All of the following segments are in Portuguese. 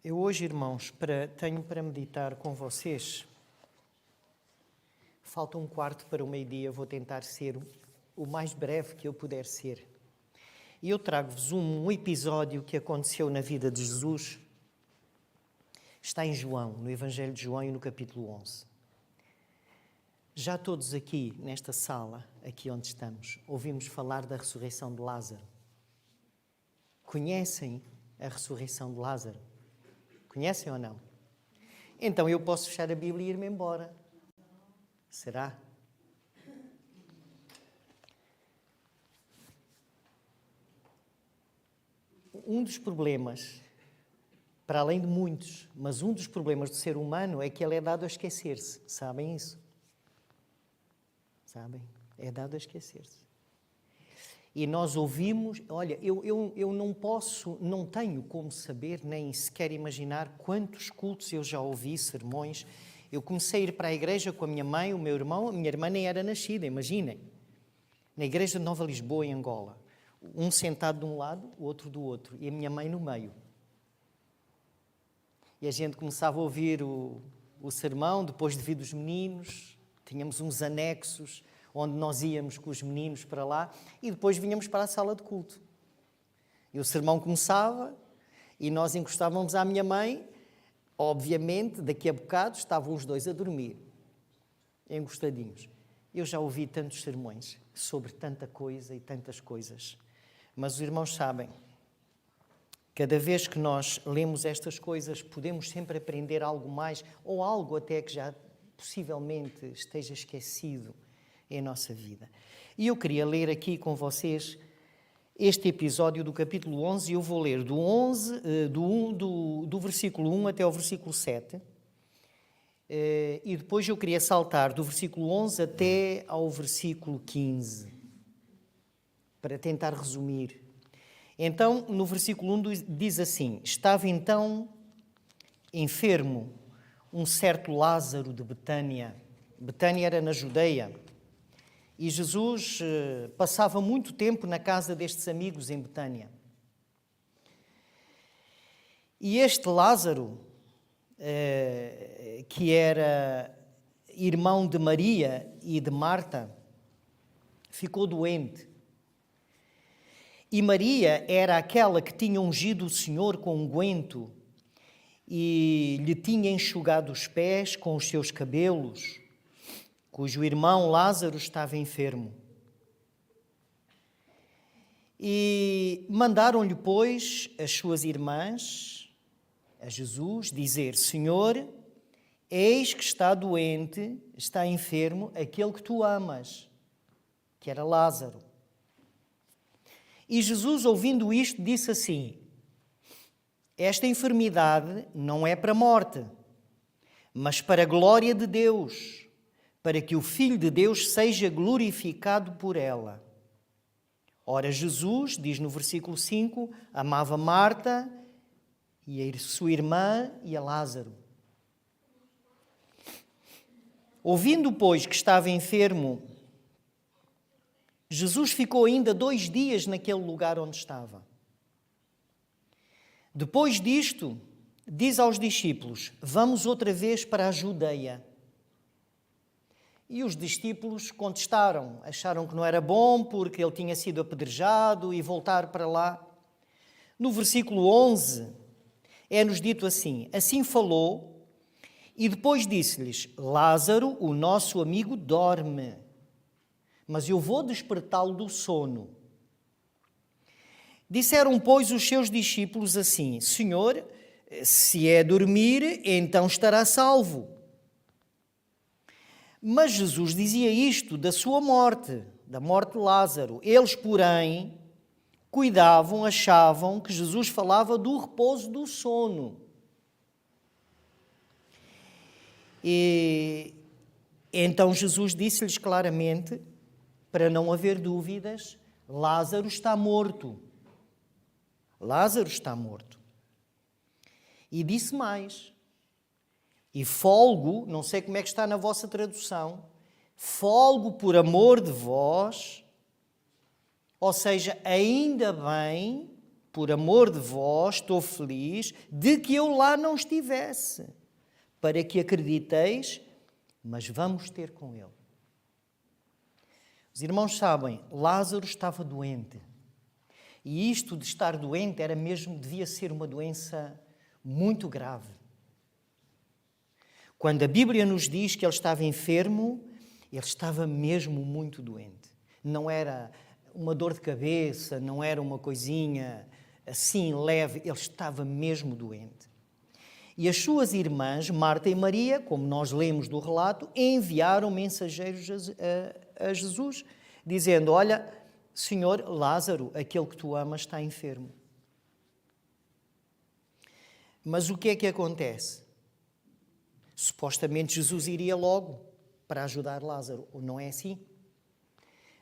Eu hoje, irmãos, tenho para meditar com vocês. Falta um quarto para o meio-dia, vou tentar ser o mais breve que eu puder ser. E eu trago-vos um episódio que aconteceu na vida de Jesus. Está em João, no Evangelho de João e no capítulo 11. Já todos aqui, nesta sala, aqui onde estamos, ouvimos falar da ressurreição de Lázaro. Conhecem a ressurreição de Lázaro? Conhecem ou não? Então eu posso fechar a Bíblia e ir-me embora. Será? Um dos problemas, para além de muitos, mas um dos problemas do ser humano é que ele é dado a esquecer-se. Sabem isso? Sabem? É dado a esquecer-se. E nós ouvimos, olha, eu não tenho como saber, nem sequer imaginar quantos cultos eu já ouvi, sermões. Eu comecei a ir para a igreja com a minha mãe, o meu irmão, a minha irmã nem era nascida, imaginem. Na igreja de Nova Lisboa, em Angola. Um sentado de um lado, o outro do outro, e a minha mãe no meio. E a gente começava a ouvir o sermão, depois de vir dos meninos, tínhamos uns anexos, onde nós íamos com os meninos para lá, e depois vinhamos para a sala de culto. E o sermão começava, e nós encostávamos à minha mãe, obviamente, daqui a bocado, estavam os dois a dormir, encostadinhos. Eu já ouvi tantos sermões sobre tanta coisa e tantas coisas, mas os irmãos sabem, cada vez que nós lemos estas coisas, podemos sempre aprender algo mais, ou algo até que já possivelmente esteja esquecido em nossa vida. E eu queria ler aqui com vocês este episódio do capítulo 11, e eu vou ler do versículo 1 até ao versículo 7, e depois eu queria saltar do versículo 11 até ao versículo 15, para tentar resumir. Então, no versículo 1 diz assim: Estava então enfermo um certo Lázaro de Betânia. Betânia era na Judeia. E Jesus passava muito tempo na casa destes amigos em Betânia. E este Lázaro, que era irmão de Maria e de Marta, ficou doente. E Maria era aquela que tinha ungido o Senhor com unguento e lhe tinha enxugado os pés com os seus cabelos, cujo irmão Lázaro estava enfermo. E mandaram-lhe, pois, as suas irmãs, a Jesus, dizer: Senhor, eis que está doente, está enfermo, aquele que tu amas, que era Lázaro. E Jesus, ouvindo isto, disse assim: Esta enfermidade não é para a morte, mas para a glória de Deus, para que o Filho de Deus seja glorificado por ela. Ora, Jesus, diz no versículo 5, amava Marta e a sua irmã e a Lázaro. Ouvindo, pois, que estava enfermo, Jesus ficou ainda 2 dias naquele lugar onde estava. Depois disto, diz aos discípulos: Vamos outra vez para a Judeia. E os discípulos contestaram, acharam que não era bom porque ele tinha sido apedrejado e voltar para lá. No versículo 11, é-nos dito assim: Assim falou, e depois disse-lhes: Lázaro, o nosso amigo, dorme, mas eu vou despertá-lo do sono. Disseram, pois, os seus discípulos assim: Senhor, se é dormir, então estará salvo. Mas Jesus dizia isto da sua morte, da morte de Lázaro. Eles, porém, cuidavam, achavam que Jesus falava do repouso do sono. E então Jesus disse-lhes claramente, para não haver dúvidas: Lázaro está morto. Lázaro está morto. E disse mais: E folgo, não sei como é que está na vossa tradução, folgo por amor de vós, ou seja, ainda bem por amor de vós, estou feliz de que eu lá não estivesse, para que acrediteis, mas vamos ter com ele. Os irmãos sabem, Lázaro estava doente. E isto de estar doente devia ser uma doença muito grave. Quando a Bíblia nos diz que ele estava enfermo, ele estava mesmo muito doente. Não era uma dor de cabeça, não era uma coisinha assim leve, ele estava mesmo doente. E as suas irmãs, Marta e Maria, como nós lemos do relato, enviaram mensageiros a Jesus, dizendo: olha, Senhor, Lázaro, aquele que tu amas, está enfermo. Mas o que é que acontece? Supostamente Jesus iria logo para ajudar Lázaro, ou não é assim?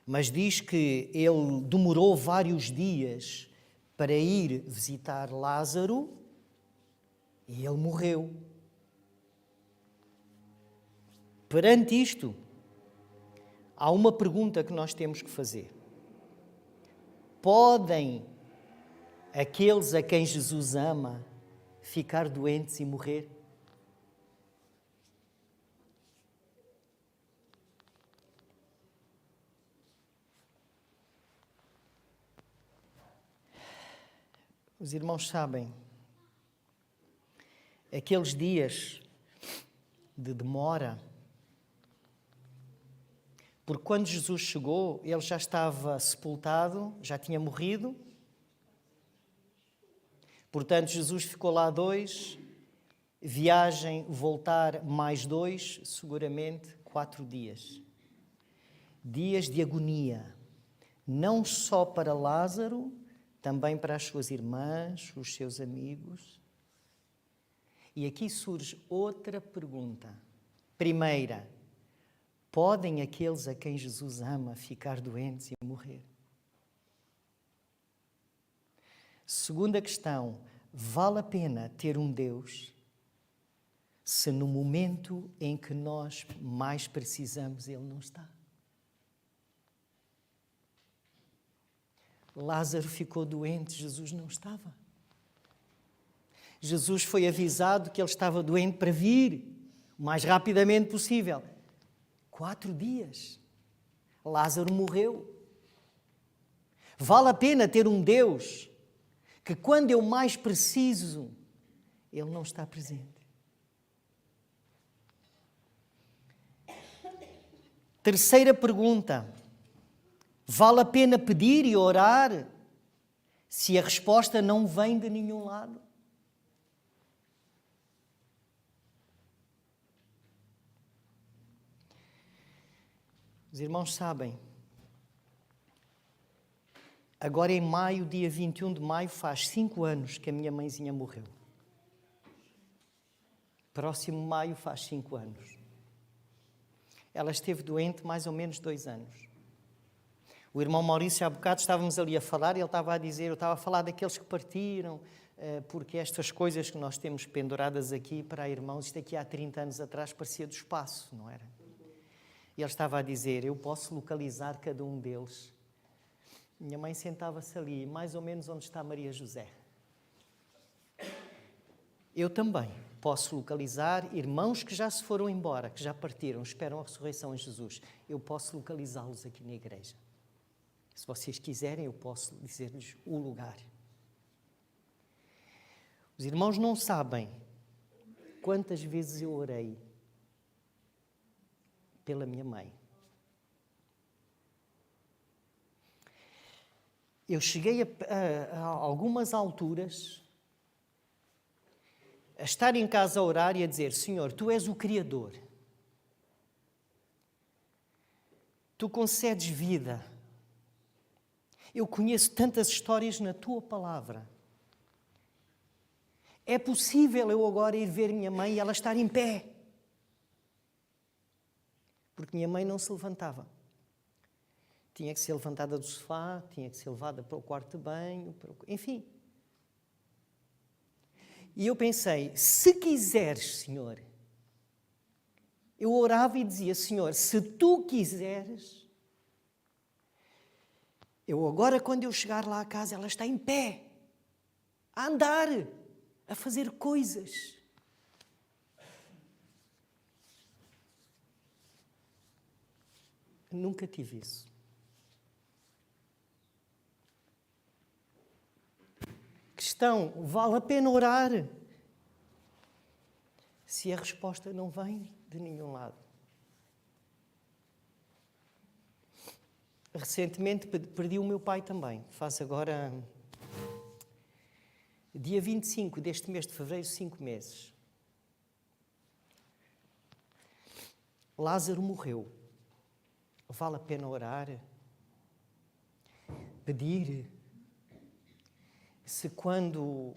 Mas diz que ele demorou vários dias para ir visitar Lázaro e ele morreu. Perante isto, há uma pergunta que nós temos que fazer. Podem aqueles a quem Jesus ama ficar doentes e morrer? Os irmãos sabem, aqueles dias de demora, porque quando Jesus chegou, ele já estava sepultado, já tinha morrido. Portanto, Jesus ficou lá 2, viagem, voltar mais 2, seguramente 4 dias. Dias de agonia, não só para Lázaro, também para as suas irmãs, os seus amigos. E aqui surge outra pergunta. Primeira, podem aqueles a quem Jesus ama ficar doentes e morrer? Segunda questão, vale a pena ter um Deus se no momento em que nós mais precisamos Ele não está? Lázaro ficou doente, Jesus não estava. Jesus foi avisado que ele estava doente para vir o mais rapidamente possível. 4 dias. Lázaro morreu. Vale a pena ter um Deus que quando eu mais preciso, Ele não está presente. Terceira pergunta. Vale a pena pedir e orar se a resposta não vem de nenhum lado? Os irmãos sabem, agora em maio, dia 21 de maio, faz 5 anos que a minha mãezinha morreu. Próximo maio faz 5 anos. Ela esteve doente mais ou menos 2 anos. O irmão Maurício, há bocado, estávamos ali a falar e ele estava a dizer, eu estava a falar daqueles que partiram, porque estas coisas que nós temos penduradas aqui para irmãos, isto aqui há 30 anos atrás parecia do espaço, não era? E ele estava a dizer, eu posso localizar cada um deles. Minha mãe sentava-se ali, mais ou menos onde está Maria José. Eu também posso localizar irmãos que já se foram embora, que já partiram, esperam a ressurreição em Jesus. Eu posso localizá-los aqui na igreja. Se vocês quiserem, eu posso dizer-lhes o lugar. Os irmãos não sabem quantas vezes eu orei pela minha mãe. Eu cheguei a algumas alturas a estar em casa a orar e a dizer, Senhor, Tu és o Criador. Tu concedes vida. Eu conheço tantas histórias na Tua palavra. É possível eu agora ir ver minha mãe e ela estar em pé? Porque minha mãe não se levantava. Tinha que ser levantada do sofá, tinha que ser levada para o quarto de banho, enfim. E eu pensei, se quiseres, Senhor, eu orava e dizia, Senhor, se Tu quiseres, eu agora, quando eu chegar lá à casa, ela está em pé. a andar, a fazer coisas. Nunca tive isso. Questão, vale a pena orar se a resposta não vem de nenhum lado. Recentemente perdi o meu pai também. Faz agora, dia 25 deste mês de fevereiro, 5 meses. Lázaro morreu. Vale a pena orar? Pedir? Se quando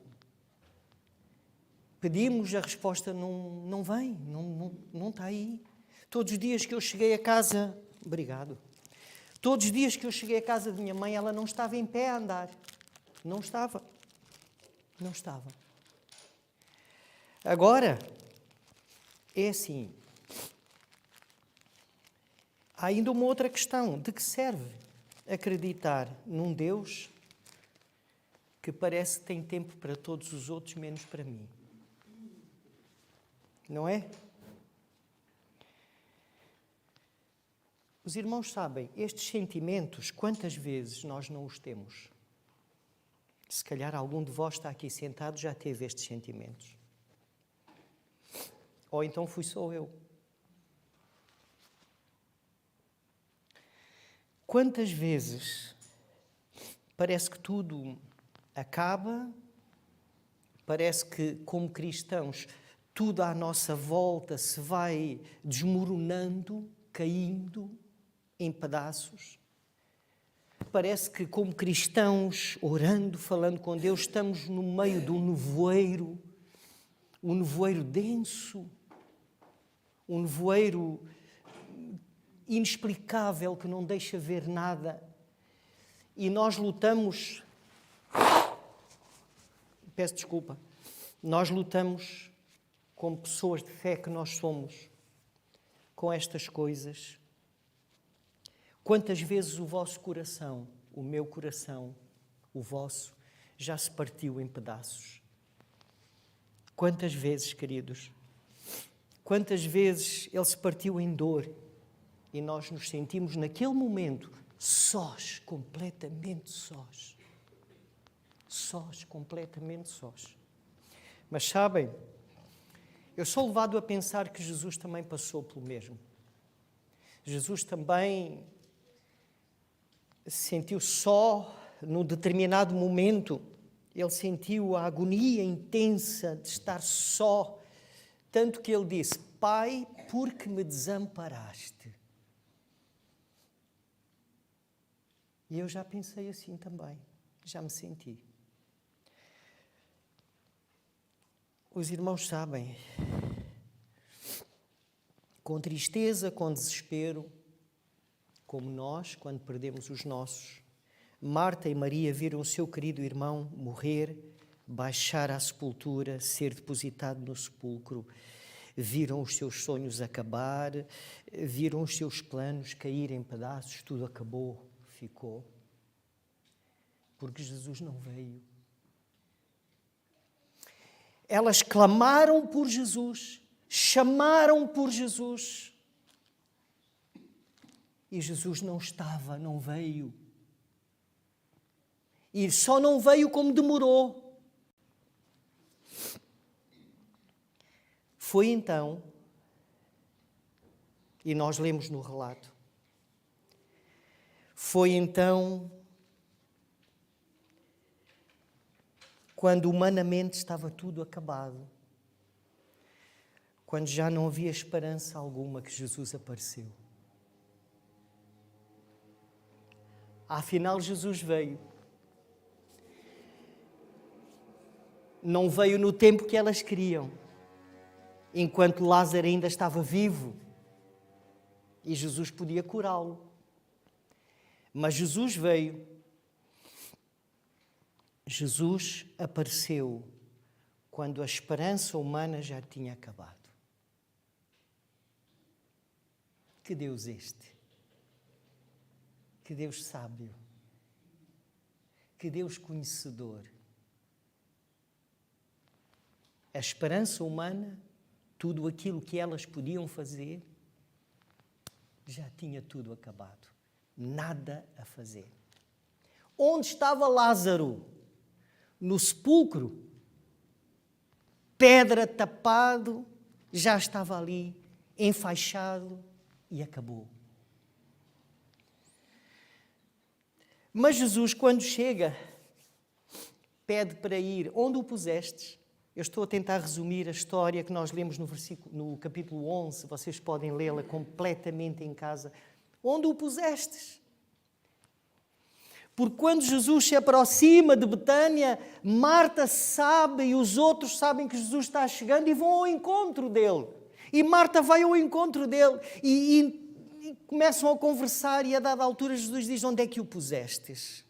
pedimos a resposta não vem, não está aí. Todos os dias que eu cheguei a casa, obrigado. Todos os dias que eu cheguei à casa de minha mãe, ela não estava em pé a andar. Não estava. Não estava. Agora, é assim. Há ainda uma outra questão. De que serve acreditar num Deus que parece que tem tempo para todos os outros, menos para mim? Não é? Os irmãos sabem, estes sentimentos, quantas vezes nós não os temos? Se calhar algum de vós está aqui sentado já teve estes sentimentos. Ou então fui só eu. Quantas vezes parece que tudo acaba, parece que, como cristãos, tudo à nossa volta se vai desmoronando, caindo em pedaços. Parece que, como cristãos, orando, falando com Deus, estamos no meio de um nevoeiro denso, um nevoeiro inexplicável que não deixa ver nada. E nós lutamos, peço desculpa, nós lutamos como pessoas de fé que nós somos com estas coisas. Quantas vezes o vosso coração, o meu coração, o vosso, já se partiu em pedaços? Quantas vezes, queridos? Quantas vezes ele se partiu em dor e nós nos sentimos naquele momento sós, completamente sós. Sós, completamente sós. Mas sabem, eu sou levado a pensar que Jesus também passou pelo mesmo. Jesus também se sentiu só num determinado momento. Ele sentiu a agonia intensa de estar só. Tanto que ele disse: Pai, por que me desamparaste? E eu já pensei assim também. Já me senti. Os irmãos sabem, com tristeza, com desespero, como nós, quando perdemos os nossos, Marta e Maria viram o seu querido irmão morrer, baixar à sepultura, ser depositado no sepulcro. Viram os seus sonhos acabar, viram os seus planos cair em pedaços, tudo acabou, ficou. Porque Jesus não veio. Elas clamaram por Jesus, chamaram por Jesus. E Jesus não estava, não veio. E só não veio como demorou. Foi então, e nós lemos no relato, foi então quando humanamente estava tudo acabado, quando já não havia esperança alguma, que Jesus apareceu. Afinal, Jesus veio. Não veio no tempo que elas queriam, enquanto Lázaro ainda estava vivo e Jesus podia curá-lo. Mas Jesus veio. Jesus apareceu quando a esperança humana já tinha acabado. Que Deus este! Que Deus sábio! Que Deus conhecedor! a esperança humana, tudo aquilo que elas podiam fazer, já tinha tudo acabado. Nada a fazer. Onde estava Lázaro? No sepulcro. Pedra tapado, já estava ali, enfaixado e acabou. Mas Jesus, quando chega, pede para ir. Onde o pusestes? Eu estou a tentar resumir a história que nós lemos no capítulo 11. Vocês podem lê-la completamente em casa. Onde o pusestes? Porque quando Jesus se aproxima de Betânia, Marta sabe e os outros sabem que Jesus está chegando e vão ao encontro dele. E Marta vai ao encontro dele e começam a conversar e a dada altura Jesus diz: onde é que o pusestes?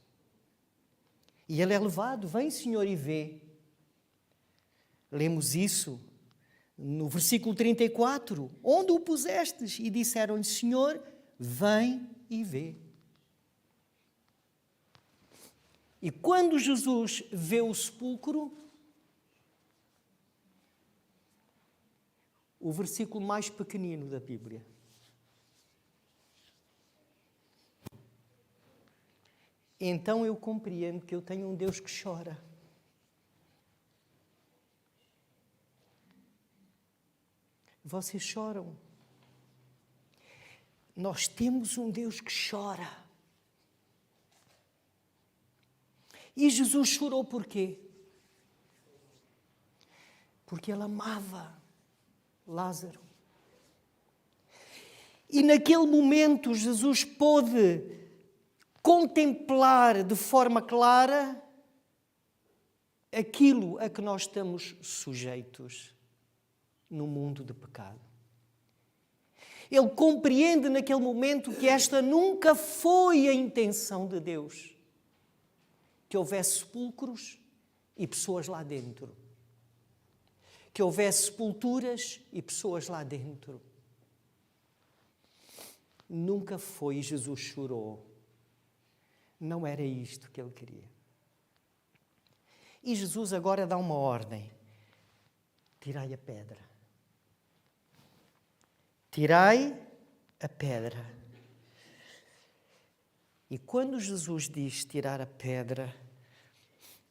E ele é levado: vem, Senhor, e vê. Lemos isso no versículo 34. Onde o pusestes? E disseram-lhe: Senhor, vem e vê. E quando Jesus vê o sepulcro, o versículo mais pequenino da Bíblia, então eu compreendo que eu tenho um Deus que chora. Vocês choram. Nós temos um Deus que chora. E Jesus chorou por quê? Porque ele amava Lázaro. E naquele momento Jesus pôde contemplar de forma clara aquilo a que nós estamos sujeitos no mundo de pecado. Ele compreende naquele momento que esta nunca foi a intenção de Deus. Que houvesse sepulcros e pessoas lá dentro. Que houvesse sepulturas e pessoas lá dentro. Nunca foi, e Jesus chorou. Não era isto que ele queria. E Jesus agora dá uma ordem. Tirai a pedra. Tirai a pedra. E quando Jesus diz tirar a pedra,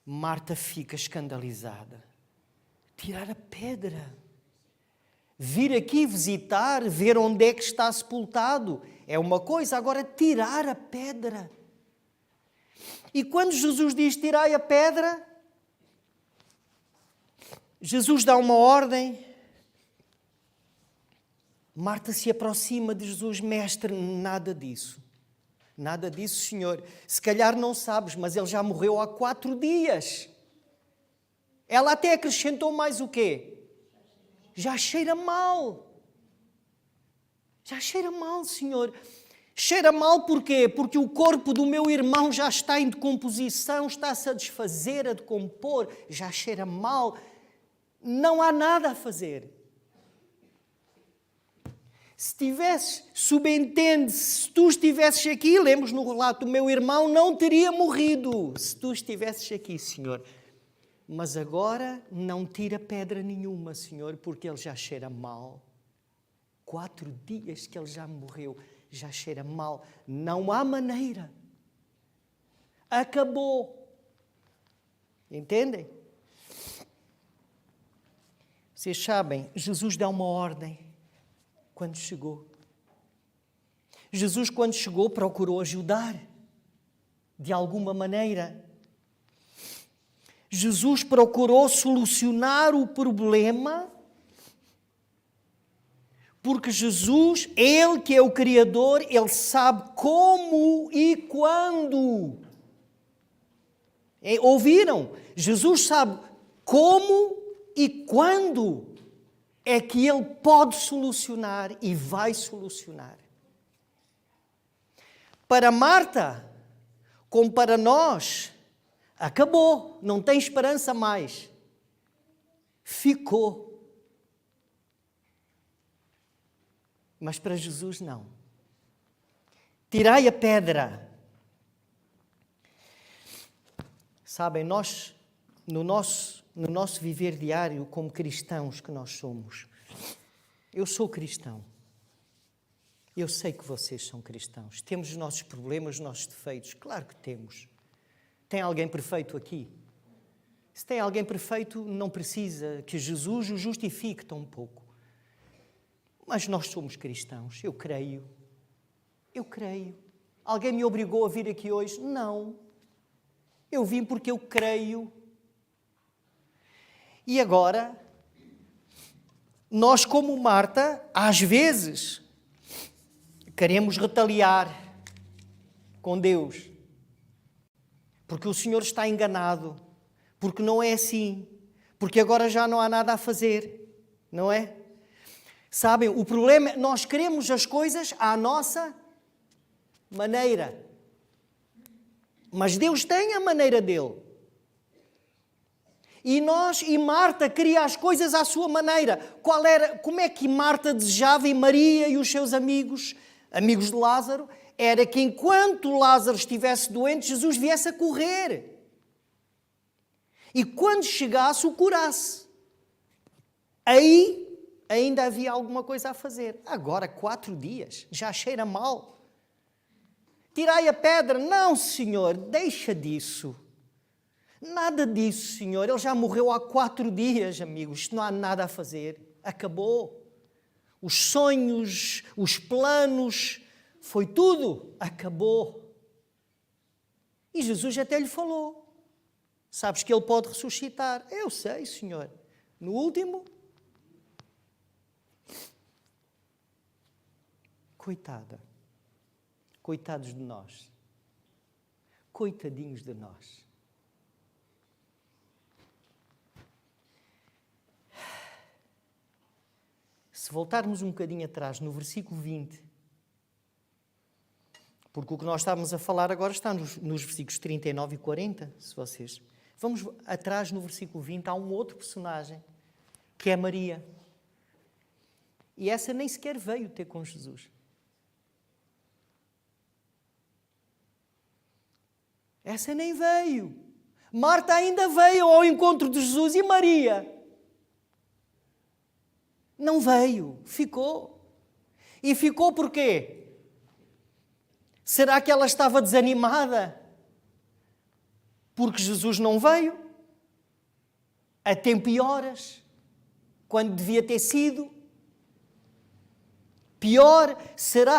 Marta fica escandalizada. Tirar a pedra. Vir aqui visitar, ver onde é que está sepultado, é uma coisa. Agora, tirar a pedra. E quando Jesus diz tirai a pedra, Jesus dá uma ordem. Marta se aproxima de Jesus: Mestre, nada disso. Nada disso, Senhor. Se calhar não sabes, mas ele já morreu há 4 dias. Ela até acrescentou mais o quê? Já cheira mal. Já cheira mal, Senhor. Cheira mal porquê? Porque o corpo do meu irmão já está em decomposição, está-se a desfazer, a decompor. Já cheira mal. Não há nada a fazer. Se tivesses, subentende, se tu estivesses aqui, lemos no relato, o meu irmão não teria morrido. Se tu estivesses aqui, Senhor. Mas agora não tira pedra nenhuma, Senhor, porque ele já cheira mal. 4 dias que ele já morreu, já cheira mal. Não há maneira. Acabou. Entendem? Vocês sabem, Jesus dá uma ordem. Quando chegou. Jesus, quando chegou, procurou ajudar, de alguma maneira. Jesus procurou solucionar o problema, porque Jesus, Ele que é o Criador, Ele sabe como e quando. Ouviram? Jesus sabe como e quando é que Ele pode solucionar e vai solucionar. Para Marta, como para nós, acabou, não tem esperança mais. Ficou. Mas para Jesus não. Tirai a pedra. Sabem, nós, no nosso viver diário como cristãos que nós somos. Eu sou cristão. Eu sei que vocês são cristãos. Temos os nossos problemas, os nossos defeitos. Claro que temos. Tem alguém perfeito aqui? Se tem alguém perfeito, não precisa que Jesus o justifique tão pouco. Mas nós somos cristãos. Eu creio. Eu creio. Alguém me obrigou a vir aqui hoje? Não. Eu vim porque eu creio. E agora, nós como Marta, às vezes, queremos retaliar com Deus. Porque o Senhor está enganado. Porque não é assim. Porque agora já não há nada a fazer. Não é? Sabem, o problema é que nós queremos as coisas à nossa maneira. Mas Deus tem a maneira dele. E Marta queria as coisas à sua maneira. Como é que Marta desejava, e Maria e os seus amigos de Lázaro, era que enquanto Lázaro estivesse doente, Jesus viesse a correr. E quando chegasse, o curasse. Aí ainda havia alguma coisa a fazer. Agora, 4 dias, já cheira mal. Tirai a pedra. Não, Senhor, deixa disso. Nada disso, Senhor. Ele já morreu há 4 dias, amigos. Isto não há nada a fazer. Acabou. Os sonhos, os planos, foi tudo. Acabou. E Jesus até lhe falou. Sabes que ele pode ressuscitar. Eu sei, Senhor. No último... Coitada. Coitados de nós. Coitadinhos de nós. Se voltarmos um bocadinho atrás, no versículo 20, porque o que nós estávamos a falar agora está nos versículos 39 e 40, se vocês... Vamos atrás no versículo 20, há um outro personagem, que é Maria. E essa nem sequer veio ter com Jesus. Essa nem veio. Marta ainda veio ao encontro de Jesus e Maria não veio, ficou. E ficou por quê? Será que ela estava desanimada? Porque Jesus não veio? A tempo e horas? Quando devia ter sido? Pior, será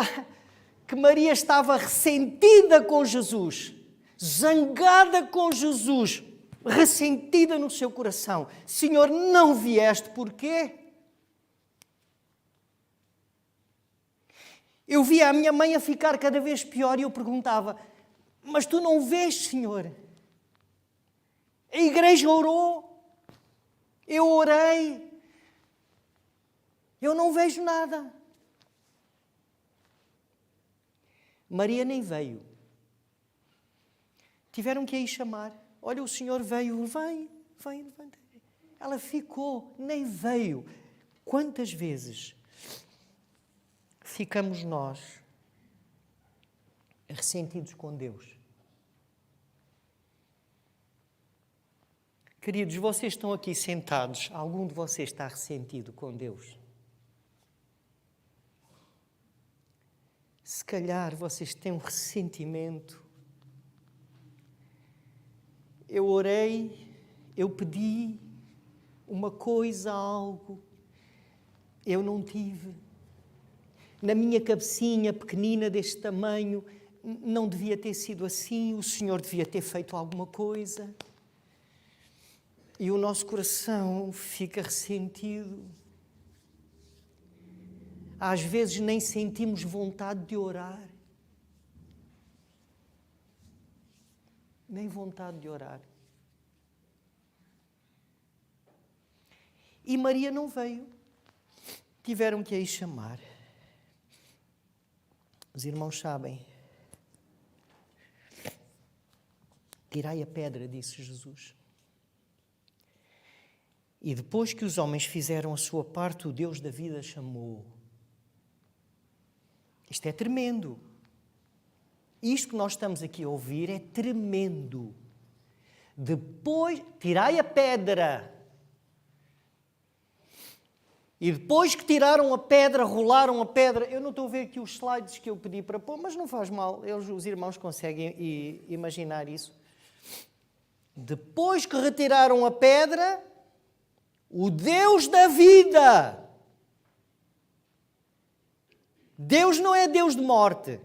que Maria estava ressentida com Jesus? Zangada com Jesus? Ressentida no seu coração? Senhor, não vieste, porquê? Eu via a minha mãe a ficar cada vez pior e eu perguntava, mas tu não vês, Senhor? A igreja orou, eu orei, eu não vejo nada. Maria nem veio. Tiveram que ir chamar. Olha, o Senhor veio, vem. Ela ficou, nem veio. Quantas vezes ficamos nós ressentidos com Deus? Queridos, vocês estão aqui sentados, algum de vocês está ressentido com Deus? Se calhar vocês têm um ressentimento. Eu orei, eu pedi uma coisa, algo, eu não tive. Na minha cabecinha pequenina deste tamanho, não devia ter sido assim, o Senhor devia ter feito alguma coisa. E o nosso coração fica ressentido. Às vezes nem sentimos vontade de orar. Nem vontade de orar. E Maria não veio. Tiveram que a ir chamar. Os irmãos sabem. Tirai a pedra, disse Jesus. E depois que os homens fizeram a sua parte, o Deus da vida chamou. Isto é tremendo. Isto que nós estamos aqui a ouvir é tremendo. Depois, tirai a pedra. E depois que tiraram a pedra, rolaram a pedra. Eu não estou a ver aqui os slides que eu pedi para pôr, mas não faz mal. Os irmãos conseguem imaginar isso. Depois que retiraram a pedra, o Deus da vida. Deus não é Deus de morte.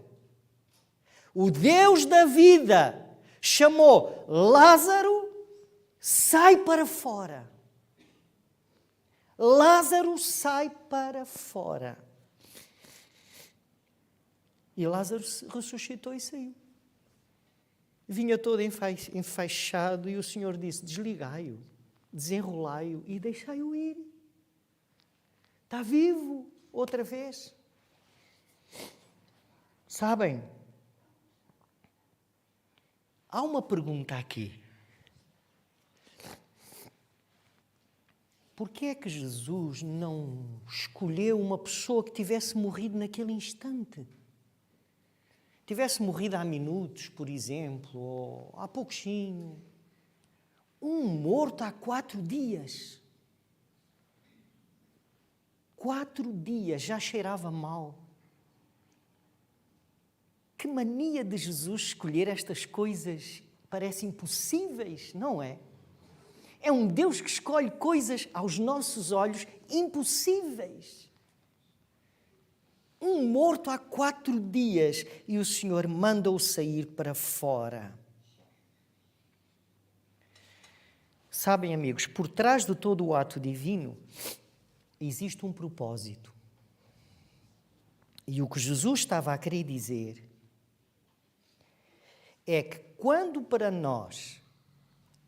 O Deus da vida chamou Lázaro, sai para fora. Lázaro sai para fora. E Lázaro ressuscitou e saiu. Vinha todo enfaixado e o Senhor disse, desligai-o, desenrolai-o e deixai-o ir. Está vivo outra vez. Sabem, há uma pergunta aqui. Por que é que Jesus não escolheu uma pessoa que tivesse morrido naquele instante? Tivesse morrido há minutos, por exemplo, ou há pouquinho. Um morto há 4 dias. 4 dias, já cheirava mal. Que mania de Jesus escolher estas coisas parecem impossíveis, não é? É um Deus que escolhe coisas aos nossos olhos impossíveis. Um morto há 4 dias e o Senhor manda-o sair para fora. Sabem, amigos, por trás de todo o ato divino existe um propósito. E o que Jesus estava a querer dizer é que quando para nós,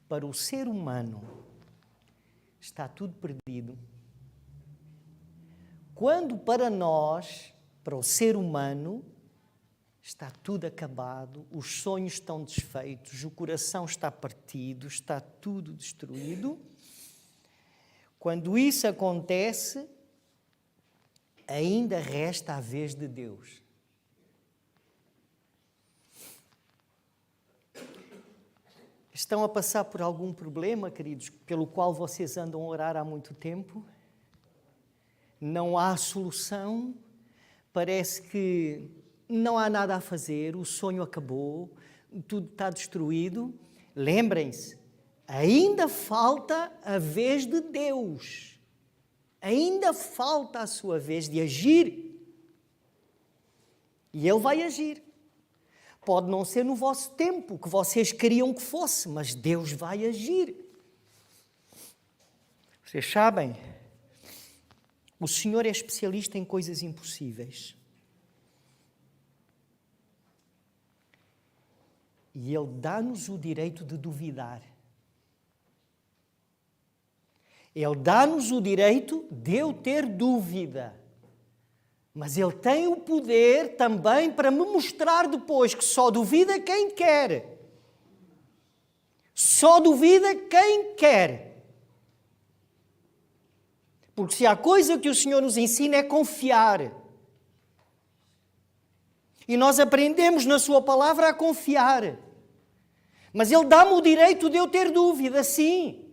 para o ser humano, está tudo perdido, quando para nós, para o ser humano, está tudo acabado, os sonhos estão desfeitos, o coração está partido, está tudo destruído, quando isso acontece, ainda resta a vez de Deus. Estão a passar por algum problema, queridos, pelo qual vocês andam a orar há muito tempo? Não há solução? Parece que não há nada a fazer, o sonho acabou, tudo está destruído. Lembrem-se, ainda falta a vez de Deus. Ainda falta a sua vez de agir. E Ele vai agir. Pode não ser no vosso tempo, que vocês queriam que fosse, mas Deus vai agir. Vocês sabem, o Senhor é especialista em coisas impossíveis. E Ele dá-nos o direito de duvidar. Ele dá-nos o direito de eu ter dúvida. Mas Ele tem o poder também para me mostrar depois que só duvida quem quer. Só duvida quem quer. Porque se há coisa que o Senhor nos ensina é confiar. E nós aprendemos na Sua palavra a confiar. Mas Ele dá-me o direito de eu ter dúvida, sim.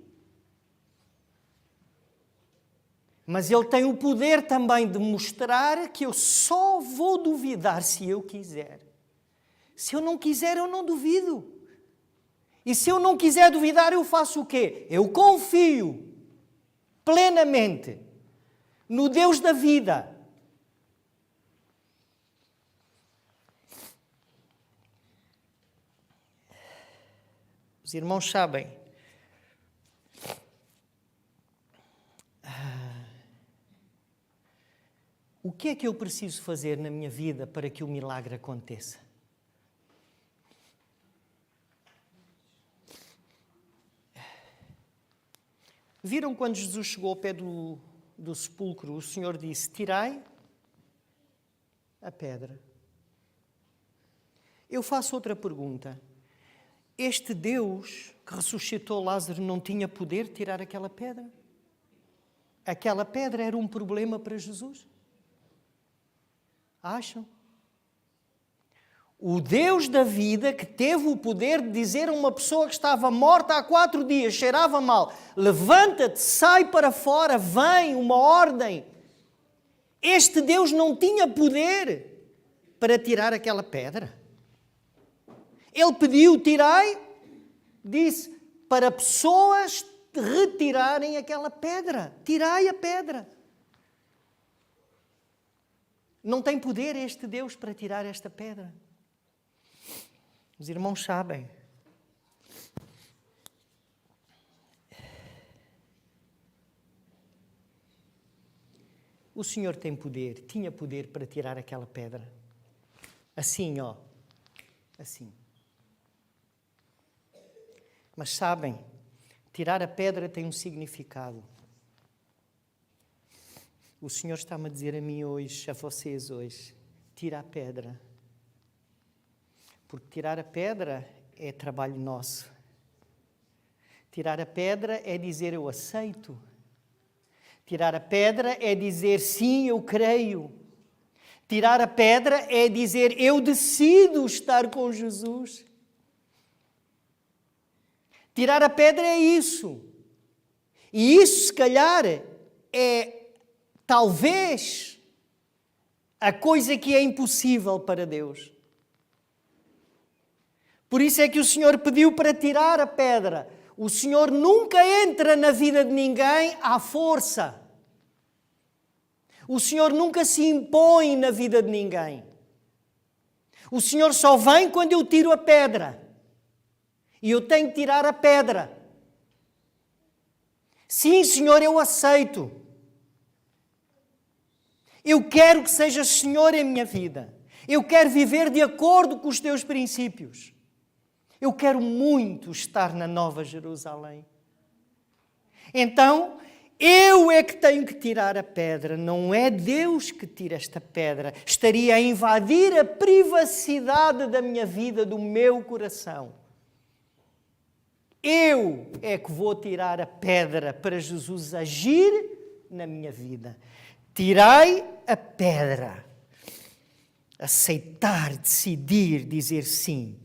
Mas Ele tem o poder também de mostrar que eu só vou duvidar se eu quiser. Se eu não quiser, eu não duvido. E se eu não quiser duvidar, eu faço o quê? Eu confio plenamente no Deus da vida. Os irmãos sabem. O que é que eu preciso fazer na minha vida para que o milagre aconteça? Viram quando Jesus chegou ao pé do sepulcro, o Senhor disse, tirai a pedra. Eu faço outra pergunta. Este Deus que ressuscitou Lázaro não tinha poder de tirar aquela pedra? Aquela pedra era um problema para Jesus? Acham? O Deus da vida, que teve o poder de dizer a uma pessoa que estava morta há 4 dias, cheirava mal, levanta-te, sai para fora, vem uma ordem. Este Deus não tinha poder para tirar aquela pedra. Ele pediu, tirai, disse, para pessoas retirarem aquela pedra. Tirai a pedra. Não tem poder este Deus para tirar esta pedra. Os irmãos sabem. O Senhor tem poder, tinha poder para tirar aquela pedra. Assim, ó. Assim. Mas sabem, tirar a pedra tem um significado. O Senhor está-me a dizer a mim hoje, a vocês hoje, tira a pedra. Porque tirar a pedra é trabalho nosso. Tirar a pedra é dizer eu aceito. Tirar a pedra é dizer sim, eu creio. Tirar a pedra é dizer eu decido estar com Jesus. Tirar a pedra é isso. E isso, se calhar, é talvez a coisa que é impossível para Deus. Por isso é que o Senhor pediu para tirar a pedra. O Senhor nunca entra na vida de ninguém à força. O Senhor nunca se impõe na vida de ninguém. O Senhor só vem quando eu tiro a pedra. E eu tenho que tirar a pedra. Sim, Senhor, eu aceito. Eu quero que sejas Senhor em minha vida. Eu quero viver de acordo com os teus princípios. Eu quero muito estar na Nova Jerusalém. Então, eu é que tenho que tirar a pedra, não é Deus que tira esta pedra. Estaria a invadir a privacidade da minha vida, do meu coração. Eu é que vou tirar a pedra para Jesus agir na minha vida. Tirai a pedra. Aceitar, decidir, dizer sim.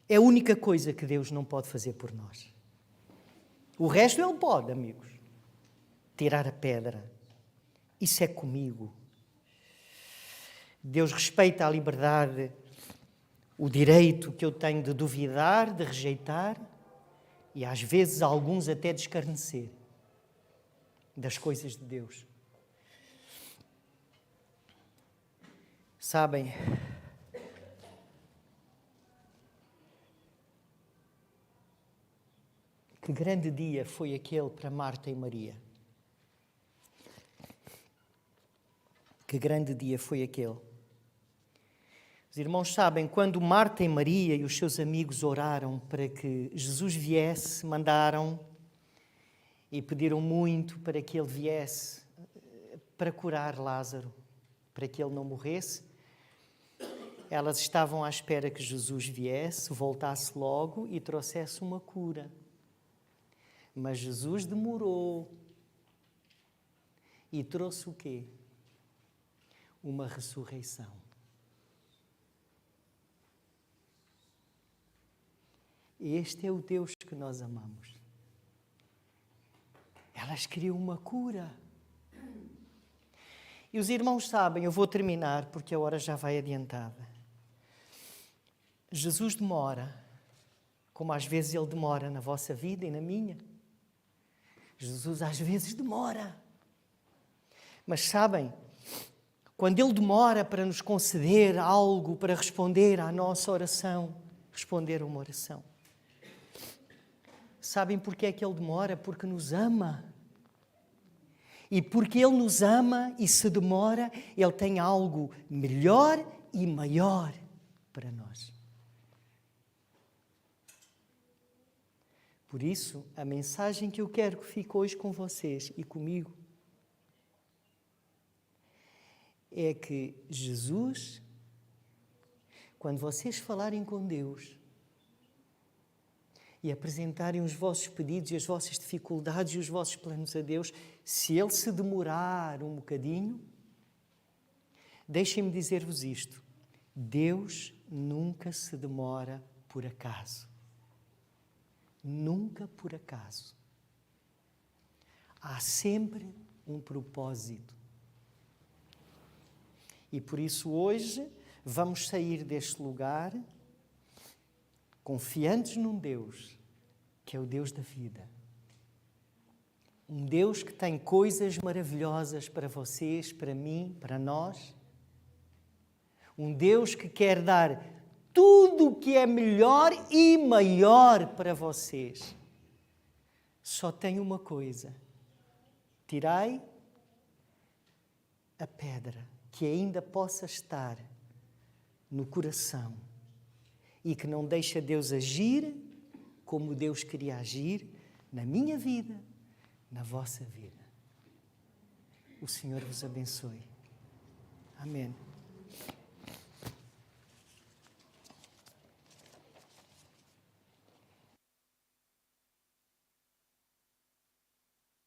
É a única coisa que Deus não pode fazer por nós. O resto Ele pode, amigos. Tirar a pedra. Isso é comigo. Deus respeita a liberdade, o direito que eu tenho de duvidar, de rejeitar e às vezes alguns até de escarnecer das coisas de Deus. Sabem, que grande dia foi aquele para Marta e Maria. Que grande dia foi aquele. Os irmãos sabem, quando Marta e Maria e os seus amigos oraram para que Jesus viesse, mandaram e pediram muito para que ele viesse para curar Lázaro, para que ele não morresse. Elas estavam à espera que Jesus viesse, voltasse logo e trouxesse uma cura. Mas Jesus demorou e trouxe o quê? Uma ressurreição. Este é o Deus que nós amamos. Elas queriam uma cura. E os irmãos sabem, eu vou terminar porque a hora já vai adiantada. Jesus demora, como às vezes Ele demora na vossa vida e na minha. Jesus às vezes demora. Mas sabem, quando Ele demora para nos conceder algo, para responder à nossa oração, responder a uma oração. Sabem porque é que Ele demora? Porque nos ama. E porque Ele nos ama e se demora, Ele tem algo melhor e maior para nós. Por isso, a mensagem que eu quero que fique hoje com vocês e comigo é que Jesus, quando vocês falarem com Deus e apresentarem os vossos pedidos e as vossas dificuldades e os vossos planos a Deus, se Ele se demorar um bocadinho, deixem-me dizer-vos isto. Deus nunca se demora por acaso. Nunca por acaso. Há sempre um propósito. E por isso hoje vamos sair deste lugar confiantes num Deus que é o Deus da vida. Um Deus que tem coisas maravilhosas para vocês, para mim, para nós. Um Deus que quer dar tudo o que é melhor e maior para vocês. Só tem uma coisa. Tirai a pedra que ainda possa estar no coração e que não deixa Deus agir como Deus queria agir na minha vida, na vossa vida. O Senhor vos abençoe. Amém.